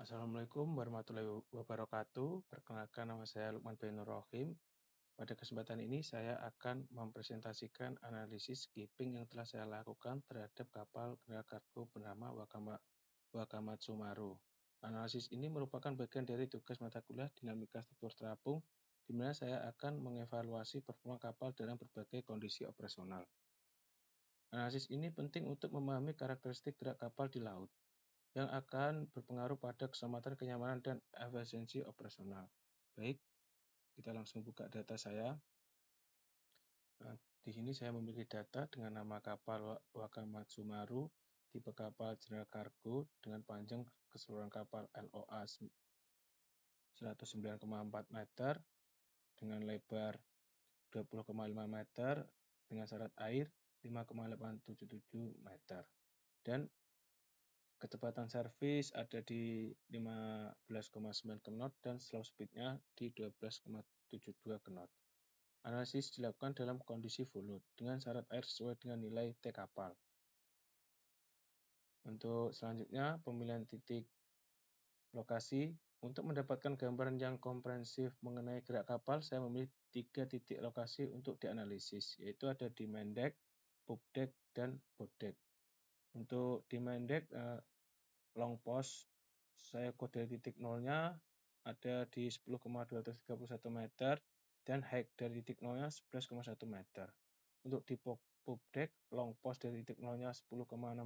Assalamualaikum warahmatullahi wabarakatuh. Perkenalkan, nama saya Lukman bin Nur Rohim. Pada kesempatan ini saya akan mempresentasikan analisis skipping yang telah saya lakukan terhadap kapal gerak kargo bernama Wakamatsu Maru. Analisis ini merupakan bagian dari tugas mata kuliah dinamika struktur terapung, di mana saya akan mengevaluasi performa kapal dalam berbagai kondisi operasional. Analisis ini penting untuk memahami karakteristik gerak kapal di laut, yang akan berpengaruh pada keselamatan, kenyamanan, dan efisiensi operasional. Baik, kita langsung buka data saya. Di sini saya memiliki data dengan nama kapal Wakamatsu Maru, tipe kapal general cargo dengan panjang keseluruhan kapal LOA 109,4 meter, dengan lebar 20,5 meter, dengan syarat air 5,877 meter. Dan kecepatan servis ada di 15,9 knot dan slow speednya di 12,72 knot. Analisis dilakukan dalam kondisi full load dengan syarat air sesuai dengan nilai T kapal. Untuk selanjutnya, pemilihan titik lokasi. Untuk mendapatkan gambaran yang komprehensif mengenai gerak kapal, saya memilih 3 titik lokasi untuk dianalisis, yaitu ada di main deck, pub deck, dan boat deck. Untuk di main deck, long post, saya kode titik nolnya ada di 10,231 meter dan height dari titik nolnya 11,1 meter. Untuk di pub deck, long post dari titik nolnya 10,648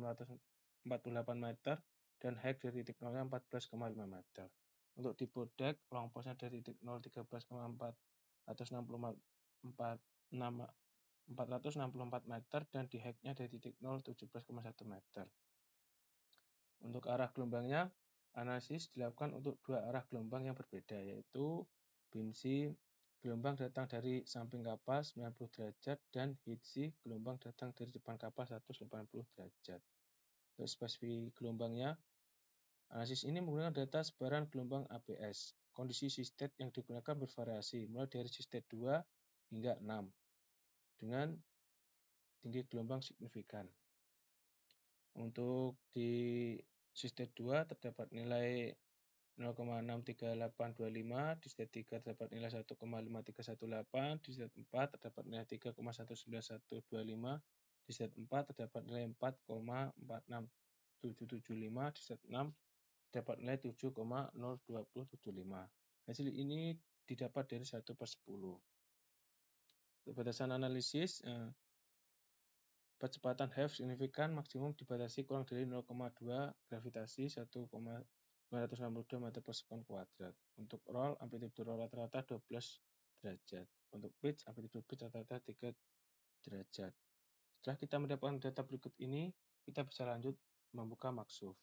meter dan height dari titik nolnya 14,5 meter. Untuk di boat deck, long postnya dari titik 0 13,464 meter dan di height-nya dari titik 0 17,1 meter. Untuk arah gelombangnya, analisis dilakukan untuk 2 arah gelombang yang berbeda, yaitu BIMC gelombang datang dari samping kapal 90 derajat dan HITC gelombang datang dari depan kapal 180 derajat. Untuk spesifik gelombangnya, analisis ini menggunakan data sebaran gelombang ABS. Kondisi seastate yang digunakan bervariasi, mulai dari seastate 2 hingga 6, dengan tinggi gelombang signifikan. Untuk di seastate 2 terdapat nilai 0,63825, di state 3 terdapat nilai 1,5318, di state 4 terdapat nilai 3,19125, di state 4 terdapat nilai 4,46775, di state 6 terdapat nilai 7,02075. Hasil ini didapat dari 1/10. Batasan analisis, percepatan HF signifikan maksimum dibatasi kurang dari 0,2 gravitasi 1,962 meter per sekon kuadrat. Untuk roll, amplitude roll rata-rata 12 derajat. Untuk pitch, amplitude pitch rata-rata 3 derajat. Setelah kita mendapatkan data berikut ini, kita bisa lanjut membuka Maxuf.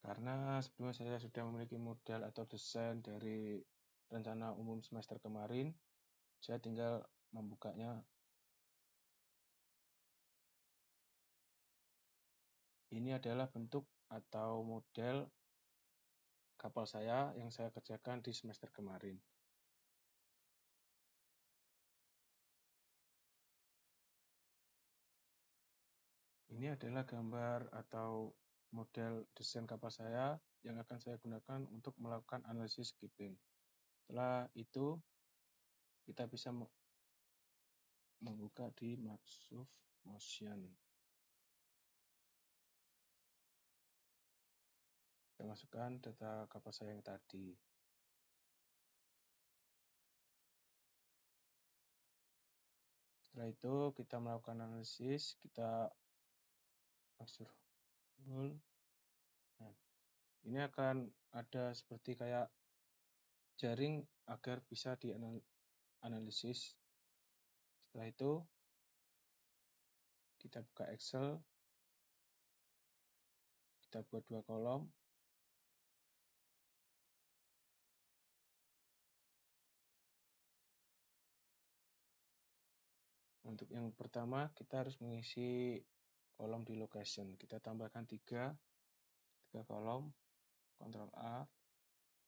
Karena sebelumnya saya sudah memiliki model atau desain dari rencana umum semester kemarin, saya tinggal membukanya. Ini adalah bentuk atau model kapal saya yang saya kerjakan di semester kemarin. Ini adalah gambar atau model desain kapal saya yang akan saya gunakan untuk melakukan analisis skipping. Setelah itu, kita bisa membuka di Maxuf Motion. Saya masukkan data kapal saya yang tadi. Setelah itu, kita melakukan analisis, kita masuk. Nah, ini akan ada seperti kayak jaring agar bisa dianalisis. Setelah itu, kita buka Excel, kita buat 2 kolom. Untuk yang pertama, kita harus mengisi kolom di location. Kita tambahkan 3 kolom, Ctrl A.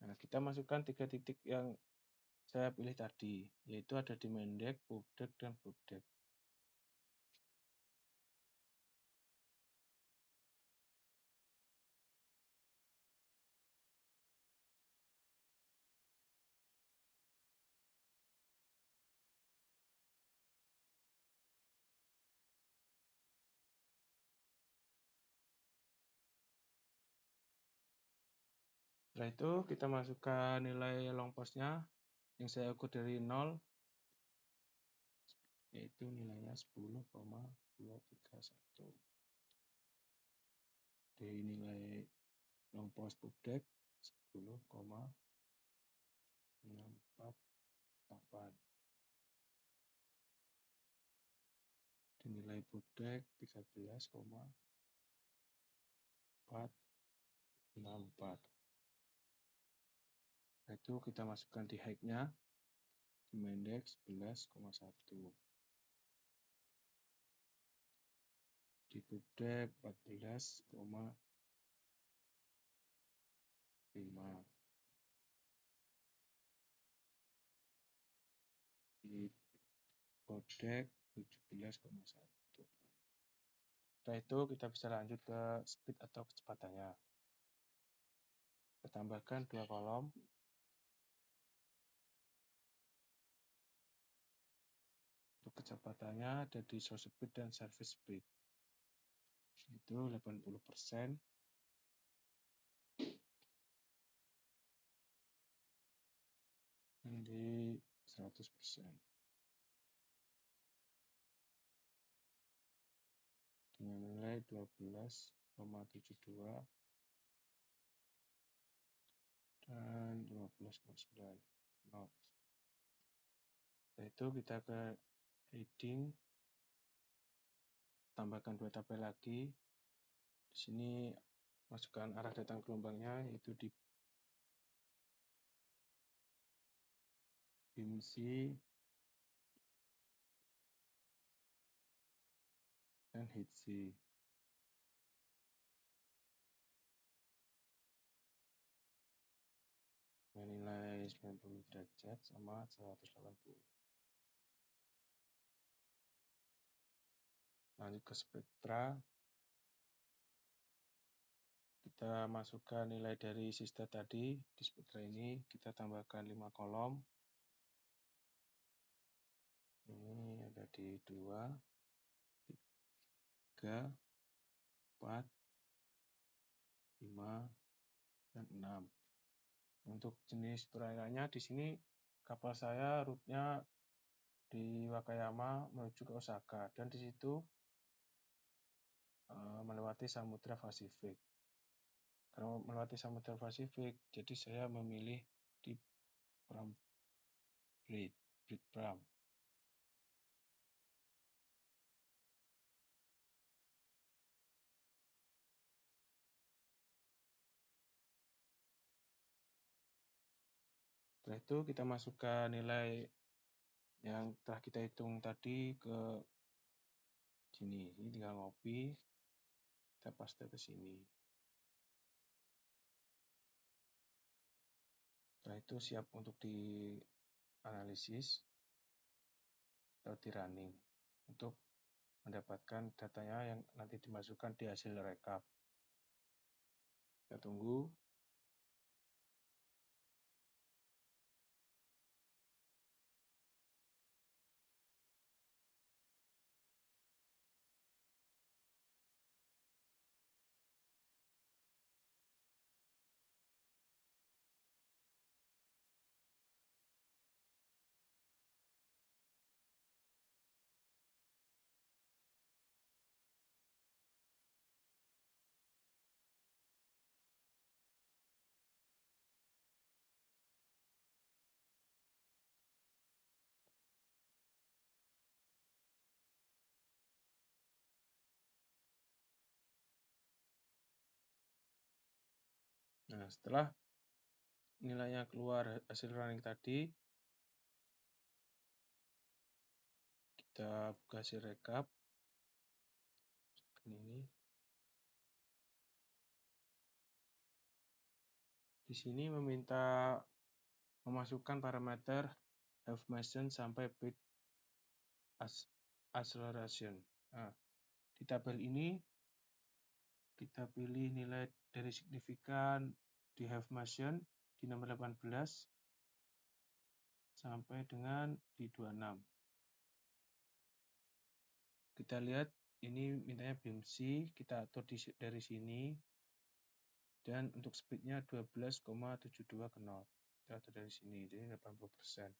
Nah, kita masukkan 3 titik yang saya pilih tadi, yaitu ada di Mendek, Pubdek, dan Pubdek. Setelah itu kita masukkan nilai long postnya yang saya ukur dari 0, yaitu nilainya 10,231. Di nilai long post Pubdek 10,648. Di nilai Pubdek 13,464. Itu kita masukkan di height-nya, di Mendek 11,1. Di Pubdek 14,5. Di Pubdek 17,1. Setelah itu kita bisa lanjut ke speed atau kecepatannya. Kita tambahkan 2 kolom. Untuk kecepatannya ada di source speed dan service speed. Itu 80% dan di 100%. Dengan nilai 12,72 dan 15,9. Setelah itu kita ke heading, tambahkan 2 tabel lagi. Di sini masukkan arah datang gelombangnya, yaitu di BIMC dan HITC. Dengan nilai 90 derajat sama 180. Lanjut ke spektra. Kita masukkan nilai dari sista tadi. Di spektra ini kita tambahkan 5 kolom. Ini ada di 2, 3, 4, 5, dan 6. Untuk jenis perairannya di sini kapal saya rute-nya di Wakayama menuju ke Osaka, dan di situ melewati Samudra Pasifik. Karena melewati Samudra Pasifik, jadi saya memilih di Pram Bridge Pram. Setelah itu kita masukkan nilai yang telah kita hitung tadi ke sini. Ini tinggal ngopi, kita paste ke sini. Setelah itu siap untuk dianalisis atau di running untuk mendapatkan datanya yang nanti dimasukkan di hasil rekap. Kita tunggu. Nah, setelah nilainya keluar hasil running tadi, kita buka hasil rekap. Ini. Di sini meminta memasukkan parameter half motion sampai bit acceleration. Nah, di tabel ini kita pilih nilai dari signifikan di half motion di nomor 18 sampai dengan di 26. Kita lihat ini mintanya BMC, kita atur dari sini, dan untuk speednya 12,72 knot. Kita atur dari sini, jadi 80%.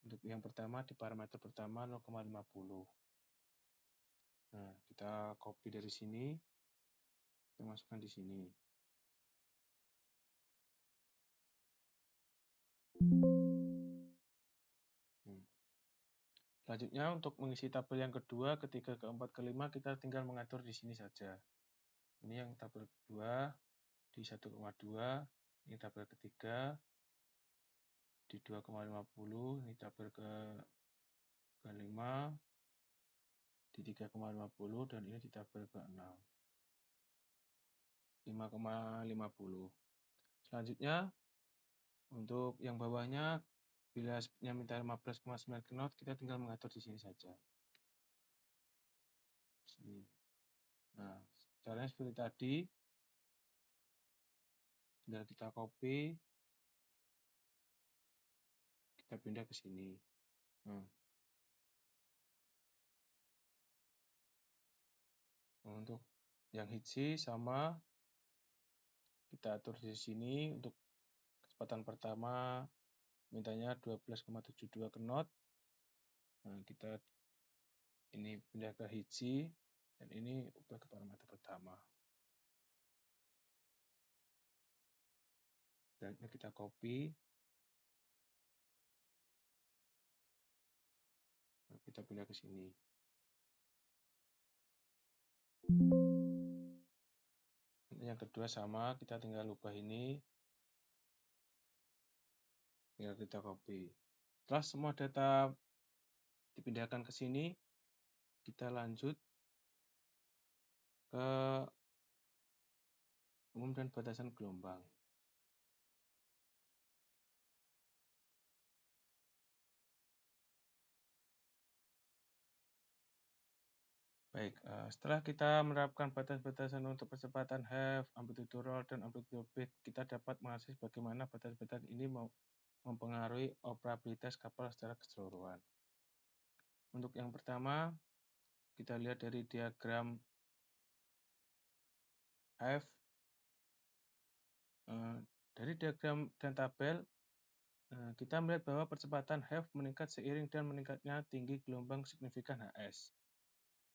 Untuk yang pertama di parameter pertama 0,50. Nah, kita copy dari sini, kita masukkan di sini. Selanjutnya untuk mengisi tabel yang kedua, ketiga, keempat, kelima, kita tinggal mengatur di sini saja. Ini yang tabel kedua di 1,2, ini tabel ketiga di 2,50, ini tabel kelima di 3,50, dan ini di tabel ke-6 5,50. Selanjutnya untuk yang bawahnya, bila speednya minta 15,9 knot, kita tinggal mengatur di sini saja. Sini. Nah, caranya seperti tadi, tinggal kita copy, kita pindah ke sini. Untuk yang Hitchi sama, kita atur di sini. Untuk kecepatan pertama mintanya 12,72 knot. Nah, kita ini pindah ke Hitchi, dan ini ubah ke parameter pertama. Dan ini kita copy, nah, kita pindah ke sini. Yang kedua sama, kita tinggal ubah ini, tinggal kita copy. Setelah semua data dipindahkan ke sini, kita lanjut ke umum dan batasan gelombang. Baik, setelah kita menerapkan batas-batasan untuk percepatan half, amplitude roll, dan amplitude beat, kita dapat menganalisis bagaimana batas-batasan ini mempengaruhi operabilitas kapal secara keseluruhan. Untuk yang pertama, kita lihat dari diagram half. Dari diagram dan tabel, kita melihat bahwa percepatan half meningkat seiring dan meningkatnya tinggi gelombang signifikan HS.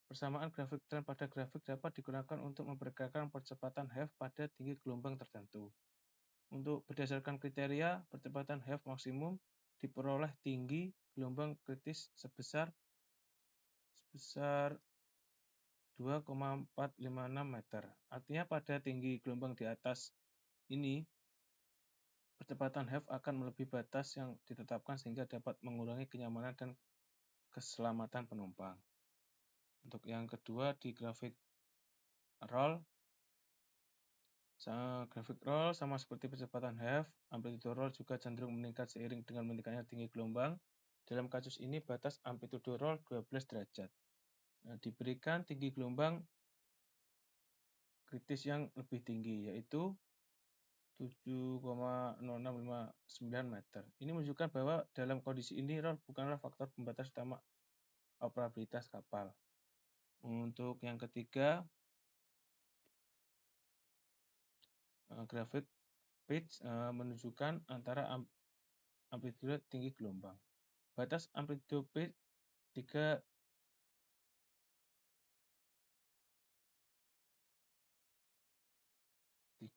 Persamaan grafik tren pada grafik dapat digunakan untuk memperkirakan percepatan half pada tinggi gelombang tertentu. Untuk berdasarkan kriteria, percepatan half maksimum diperoleh tinggi gelombang kritis sebesar 2,456 meter. Artinya pada tinggi gelombang di atas ini, percepatan half akan melebihi batas yang ditetapkan sehingga dapat mengurangi kenyamanan dan keselamatan penumpang. Untuk yang kedua di grafik roll sama seperti percepatan half, amplitude roll juga cenderung meningkat seiring dengan meningkatnya tinggi gelombang. Dalam kasus ini batas amplitude roll 12 derajat. Nah, diberikan tinggi gelombang kritis yang lebih tinggi, yaitu 7,0659 meter. Ini menunjukkan bahwa dalam kondisi ini roll bukanlah faktor pembatas utama operabilitas kapal. Untuk yang ketiga, grafik pitch menunjukkan antara amplitude tinggi gelombang. Batas amplitude pitch 3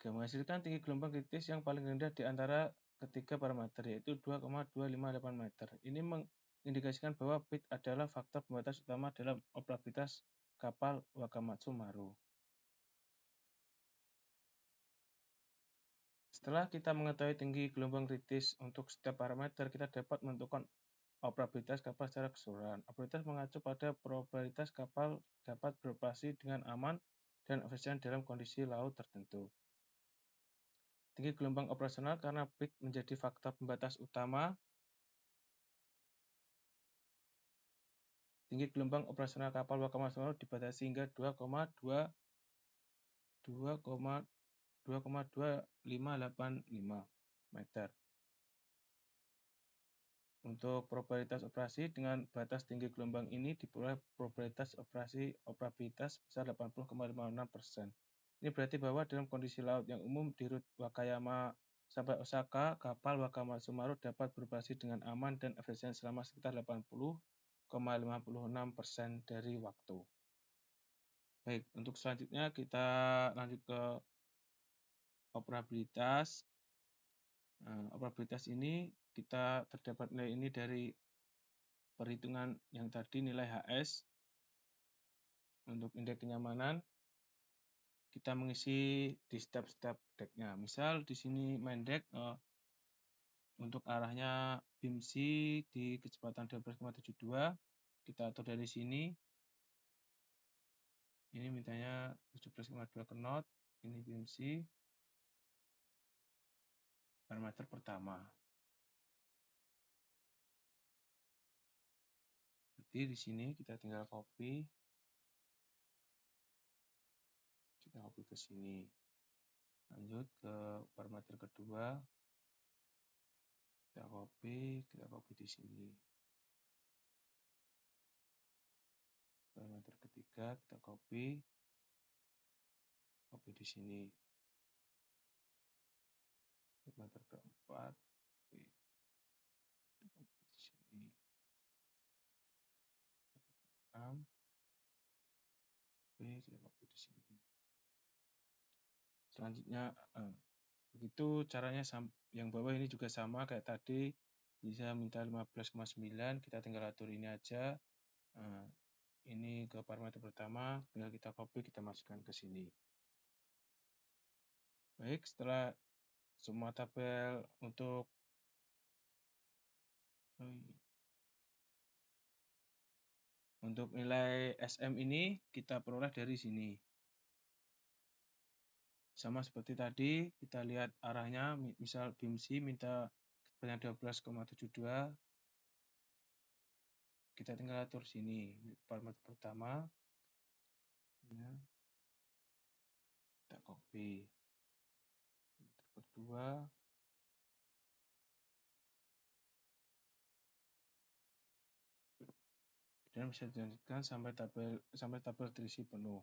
menghasilkan tinggi gelombang kritis yang paling rendah di antara ketiga parameter, yaitu 2,258 meter. Ini mengindikasikan bahwa pitch adalah faktor pembatas utama dalam operabilitas kapal Wakamatsu Maru. Setelah kita mengetahui tinggi gelombang kritis untuk setiap parameter, kita dapat menentukan operabilitas kapal secara keseluruhan. Operabilitas mengacu pada probabilitas kapal dapat beroperasi dengan aman dan efisien dalam kondisi laut tertentu. tinggi gelombang operasional karena peak menjadi faktor pembatas utama. Tinggi gelombang operasional kapal Wakaman Sumaru dibatasi hingga 2,2585 meter. Untuk probabilitas operasi dengan batas tinggi gelombang ini diperoleh probabilitas operabilitas sebesar 80,56%. Ini berarti bahwa dalam kondisi laut yang umum di rute Wakayama sampai Osaka, kapal Wakaman Sumaru dapat beroperasi dengan aman dan efisien selama sekitar 80,56% dari waktu. Baik, untuk selanjutnya kita lanjut ke operabilitas. Operabilitas ini kita terdapat nilai ini dari perhitungan yang tadi, nilai HS. Untuk indeks kenyamanan kita mengisi di step-step decknya. Misal di sini main deck untuk arahnya beam C di kecepatan 12,72, kita atur dari sini. Ini mintanya 17,2 knot, ini beam C, parameter pertama. Jadi di sini kita tinggal copy ke sini. Lanjut ke parameter kedua, kita copy di sini. Parameter ketiga kita copy di sini. Parameter keempat copy di sini. 6 kita copy di sini. Selanjutnya begitu caranya. Yang bawah ini juga sama kayak tadi, bisa minta 15,9, kita tinggal atur ini aja. Ini ke parameter pertama, tinggal kita copy, kita masukkan ke sini. Baik, setelah semua tabel untuk nilai SM ini kita peroleh dari sini. Sama seperti tadi, kita lihat arahnya, misal beam C minta kecepatan 12,72, kita tinggal atur sini, parameter pertama, ya. Kita copy. Parameter kedua, dan bisa dilanjutkan sampai tabel terisi penuh.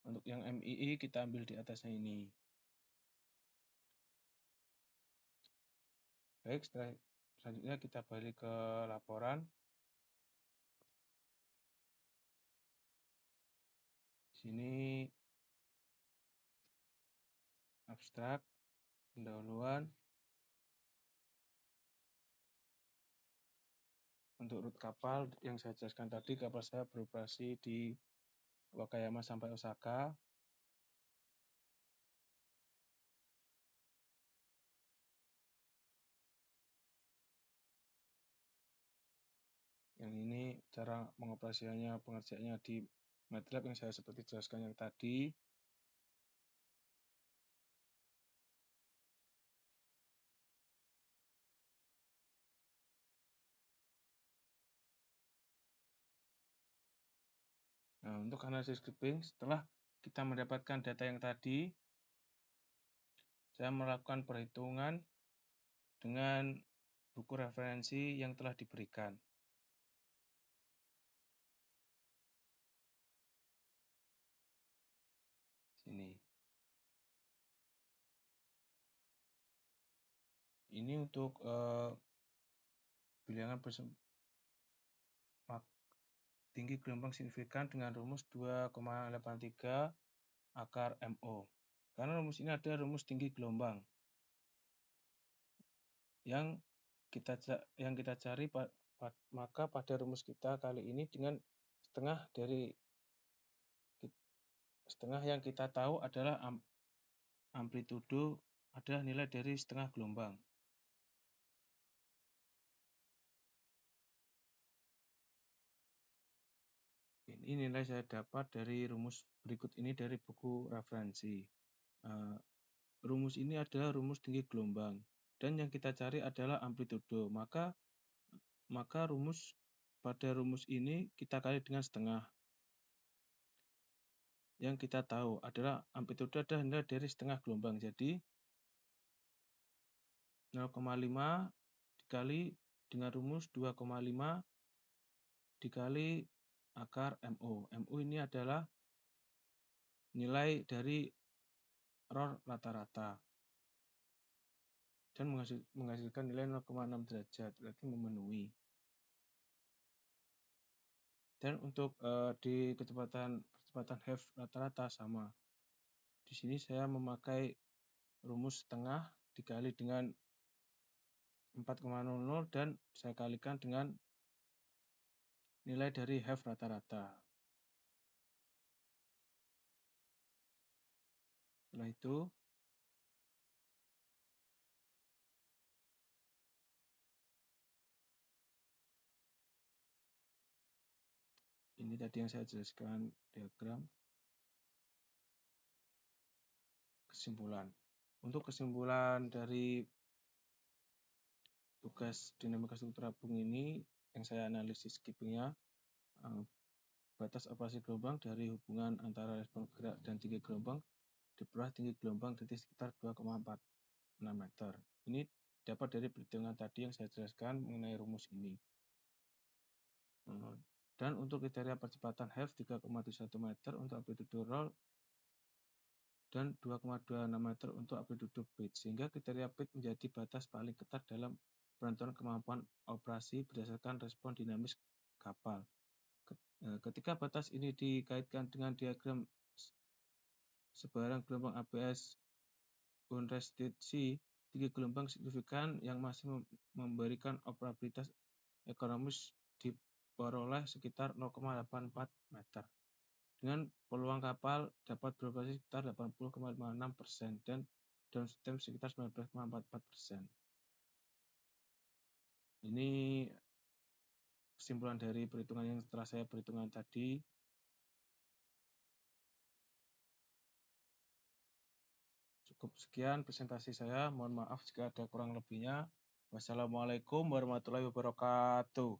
Untuk yang MII kita ambil di atasnya ini. Baik, selanjutnya kita balik ke laporan. Di sini abstrak, pendahuluan. Untuk rute kapal yang saya jelaskan tadi, kapal saya beroperasi di Wakayama sampai Osaka. Yang ini cara pengoperasiannya, pengerjaannya di MATLAB yang saya seperti jelaskan yang tadi. Nah, untuk analisis clipping, setelah kita mendapatkan data yang tadi, saya melakukan perhitungan dengan buku referensi yang telah diberikan. Sini. Ini untuk bilangan tinggi gelombang signifikan dengan rumus 2,83 akar MO. Karena rumus ini ada rumus tinggi gelombang. Yang kita cari, maka pada rumus kita kali ini dengan setengah yang kita tahu adalah amplitudo adalah nilai dari setengah gelombang. Ini nilai saya dapat dari rumus berikut ini dari buku referensi. rumus ini adalah rumus tinggi gelombang. Dan yang kita cari adalah amplitudo. Maka pada rumus ini kita kali dengan setengah. Yang kita tahu adalah amplitudo adalah nilai dari setengah gelombang. Jadi 0,5 dikali dengan rumus 2,5 dikali akar MU. MU ini adalah nilai dari error rata-rata. Dan menghasilkan nilai 0,6 derajat, berarti memenuhi. Dan untuk di percepatan half rata-rata sama. Di sini saya memakai rumus setengah dikali dengan 4,00 dan saya kalikan dengan nilai dari half rata-rata. Setelah itu, ini tadi yang saya jelaskan diagram kesimpulan. Untuk kesimpulan dari tugas dinamika struktur tabung ini yang saya analisis skippingnya, batas operasi gelombang dari hubungan antara respon gerak dan tinggi gelombang diperoleh tinggi gelombang titik sekitar 2,46 meter. Ini dapat dari perhitungan tadi yang saya jelaskan mengenai rumus ini. Dan untuk kriteria percepatan half 3,71 meter untuk amplitudo roll dan 2,26 meter untuk amplitudo pitch, sehingga kriteria pitch menjadi batas paling ketat dalam penentuan kemampuan operasi berdasarkan respon dinamis kapal. Ketika batas ini dikaitkan dengan diagram sebarang gelombang ABS unrestricted sea, tinggi gelombang signifikan yang masih memberikan operabilitas ekonomis diperoleh sekitar 0,84 meter. Dengan peluang kapal dapat beroperasi sekitar 80,56% dan downstream sekitar 19,44%. Ini kesimpulan dari perhitungan yang setelah saya perhitungan tadi. Cukup sekian presentasi saya. Mohon maaf jika ada kurang lebihnya. Wassalamualaikum warahmatullahi wabarakatuh.